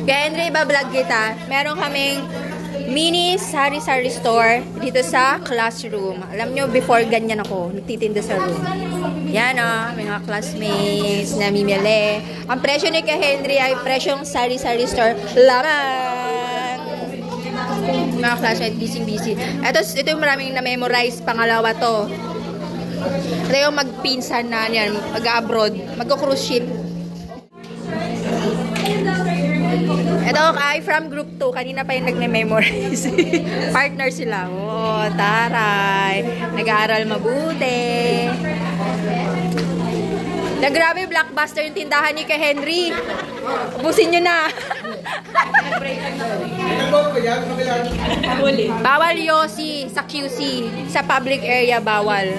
Kaya Henry, iba-vlog kita. Meron kaming mini sari-sari store dito sa classroom. Alam nyo, before ganyan ako, nagtitinda sa room. Yan o, mga classmates, namimili. Ang presyo ni kay Henry ay presyong sari-sari store. Laman! Mga classmates, busy-busy. Ito yung maraming na-memorize. Pangalawa to. Ito yung magpinsan na yan, mag-abroad, mag-cruise ship. Ito ay from group 2. Kanina pa yung nag-memorize. Partner sila. Oh, taray. Nag-aaral mabuti. Na grabe, blockbuster yung tindahan ni kay Henry. Ubusin nyo na. Bawal yosi sa QC. Sa public area, bawal.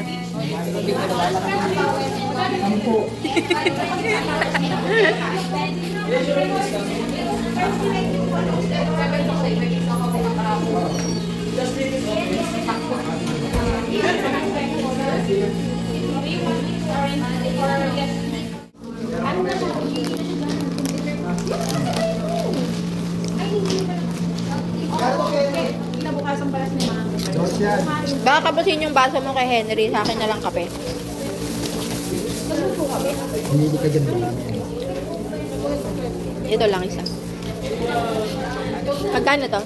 Baka kapusin yung baso mo kay Henry, sa akin na lang kape. Hindi ka dyan. Ito lang isa. Magkano to?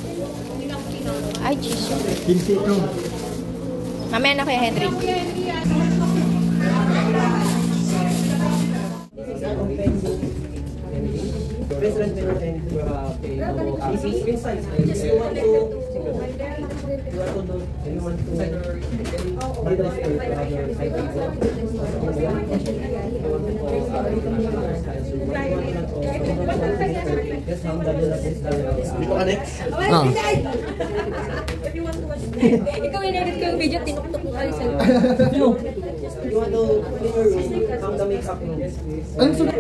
Ay, Jesus. 15 ito. Mamaya na kay Henry. Ikaw in-edit ko yung video, tinuktok mo kayo sa'yo. You want to hang the makeup room. Ano sunod?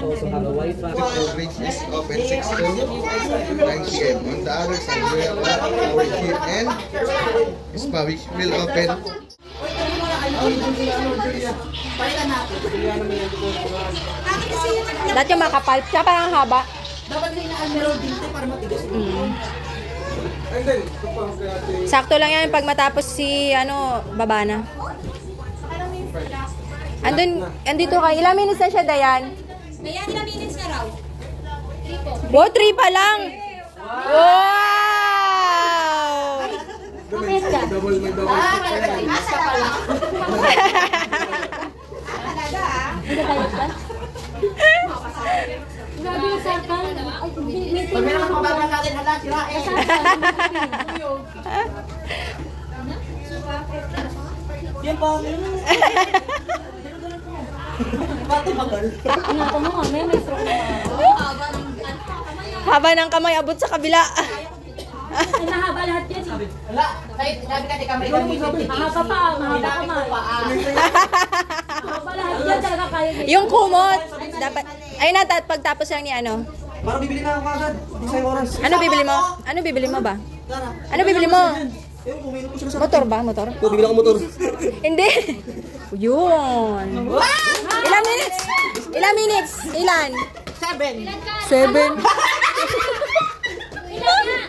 Also have a Wi-Fi. The coverage is open 6 to 9 p.m. On the other side, we have our here and Spa which will open. Dati yung makapal. Siya parang haba. Dapat na ina-almeron dito para matigas. Sakto lang yan pag matapos si, baba na. Andito ka. Ilang minutes na siya, Dayan? Dayan, ilang minutes na raw? 3 po. Wow, 3 pa lang! Wow! Kapit ka. Asa ka lang. Hindi tayo ba? Grabe yung sakal. Pag meron kang mababa natin, hala, sirain. Yan pa. Bato bagal. Ingatan mo kami, may stroke na. Haba ng kamay, abot sa kabila. Ay, mahaba lahat yan. Hala, kahit sabi ka, di ka may Mahaba pa, mahaba pa man. Mahaba lahat yan, talaga kaya. Yung kumot. Dapat, ayun na, pagtapos lang ni Parang bibili na ako agad. Isang oras. Ano bibili mo? Ano bibili mo ba? Ano bibili mo? Motor ba? Motor? Bibili ako motor. Hindi. Yun. Ilang minutes? Ilang minutes? Ilan? 7. 7.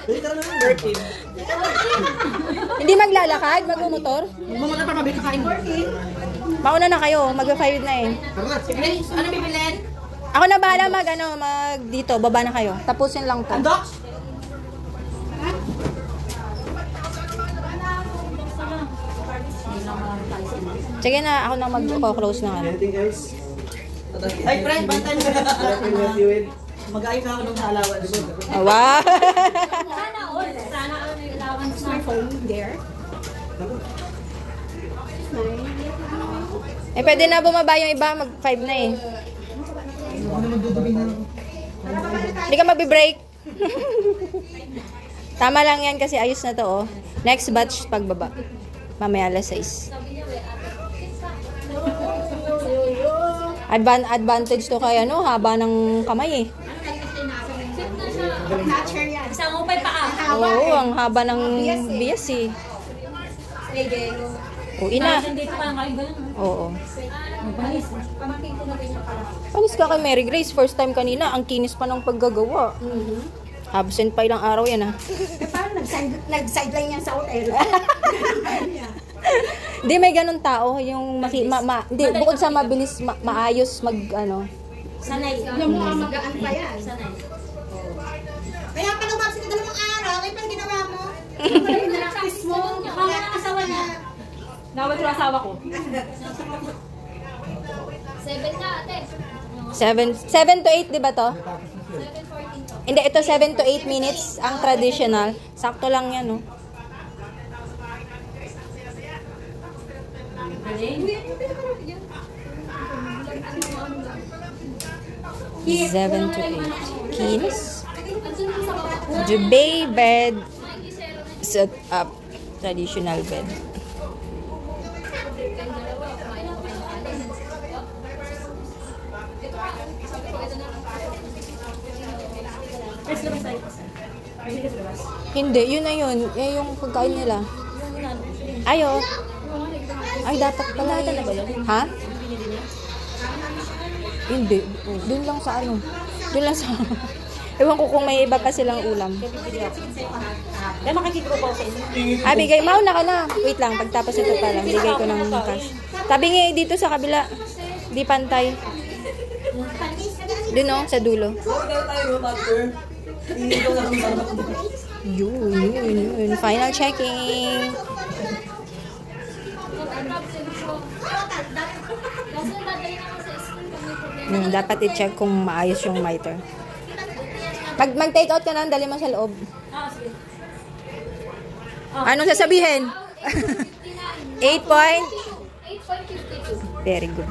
Dali ka na naman. 13. Hindi maglalakad? Magmumotor? Magmamotor pa mabili kakain. Mauna na kayo. Mag-5 na eh. Sige, ano bibilin? Ako na bahala mag dito. Baba na kayo. Tapusin lang to. Andox? Sige na. Ako na mag-close na. Anything else? Ay, friend, bantay mo. Mag-ayos ako nung sa alawan. Wow. Sana all. Sana all may allowance na phone there. Pwede na bumaba yung iba. Mag-5 na eh. Hindi ka magbe-break. Tama lang yan kasi ayos na to oh. Next batch pagbaba. Mamaya alas 6. Advantage to kay haba ng kamay eh. Isang upay pa ka. Oo, ang haba ng bias eh. O, ina. Nandito ka lang ngayon, ganun. Oo. Mabalis. Panis ka kay Mary Grace. First time kanina, ang kinis pa ng paggagawa. Absent pa ilang araw yan, ha? Parang nag-sideline yan sa hotel. Hindi, may ganun tao. Yung hindi, bukod sa mabilis, maayos, ano. Sanay. Yung mga magaan pa yan. Sanay. Kaya pa lumabas ka 2 araw, ay pang ginawa mo. Practice mo. Baka na asawa niya. Nawag yung asawa ko. 7 na, ate. 7 to 8, di ba to? 7:14 to. Hindi, ito 7 to 8 minutes ang traditional. Sakto lang yan, no? Seven to 8. Kinis. Jubei bed. Set up. Traditional bed. Hindi, yun na yun. Yung pagkain nila. Ayo. Ay, dapat pala. Ha? Hindi. Doon lang sa ano. Doon lang sa... Ewan ko kung may iba pa silang ulam. Dahil makikigrupo ako sa inyo. Ah, bigay. Mauna ka na. Wait lang. Pagtapos ito pa lang. Bigay ko ng cash. Tabi nga dito sa kabila. Di pantay. Doon, no? Sa dulo. Yun. Final checking. Dapat i-check kung maayos yung miter. Mag-take out ka na, dali mo sa loob. Anong sasabihin? 8.52. Very good.